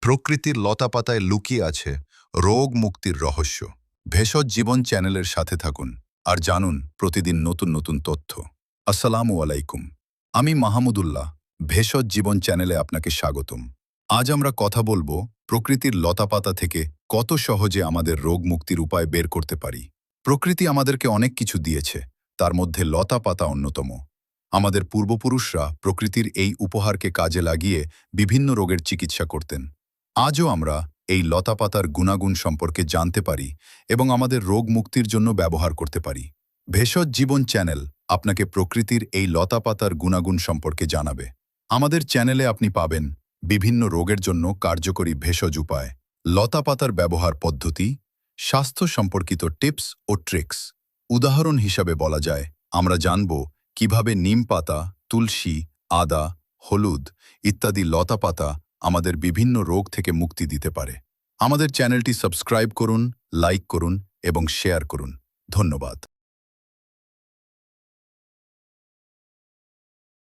প্রকৃতির লতাপাতায় লুকিয়ে আছে রোগ মুক্তির রহস্য। ভেষজ জীবন চ্যানেলের সাথে থাকুন আর জানুন প্রতিদিন নতুন নতুন তথ্য। আসসালামু আলাইকুম, আমি মাহমুদুল্লাহ। ভেষজ জীবন চ্যানেলে আপনাকে স্বাগতম। আজ আমরা কথা বলবো প্রকৃতির লতাপাতা থেকে কত সহজে আমাদের রোগ মুক্তির উপায় বের করতে পারি। প্রকৃতি আমাদেরকে অনেক কিছু দিয়েছে, তার মধ্যে লতাপাতা অন্যতম। আমাদের পূর্বপুরুষরা প্রকৃতির এই উপহারকে কাজে লাগিয়ে বিভিন্ন রোগের চিকিৎসা করতেন। আজও আমরা এই লতাপাতার গুণাগুণ সম্পর্কে জানতে পারি এবং আমাদের রোগ মুক্তির জন্য ব্যবহার করতে পারি। ভেষজ জীবন চ্যানেল আপনাকে প্রকৃতির এই লতাপাতার গুণাগুণ সম্পর্কে জানাবে। আমাদের চ্যানেলে আপনি পাবেন বিভিন্ন রোগের জন্য কার্যকরী ভেষজ উপায়, লতাপাতার ব্যবহার পদ্ধতি, স্বাস্থ্য সম্পর্কিত টিপস ও ট্রিক্স। উদাহরণ হিসাবে বলা যায়, আমরা জানব কিভাবে নিম পাতা, তুলসী, আদা, হলুদ ইত্যাদি লতাপাতা আমাদের বিভিন্ন রোগ থেকে মুক্তি দিতে পারে। আমাদের চ্যানেলটি সাবস্ক্রাইব করুন, লাইক করুন এবং শেয়ার করুন। ধন্যবাদ।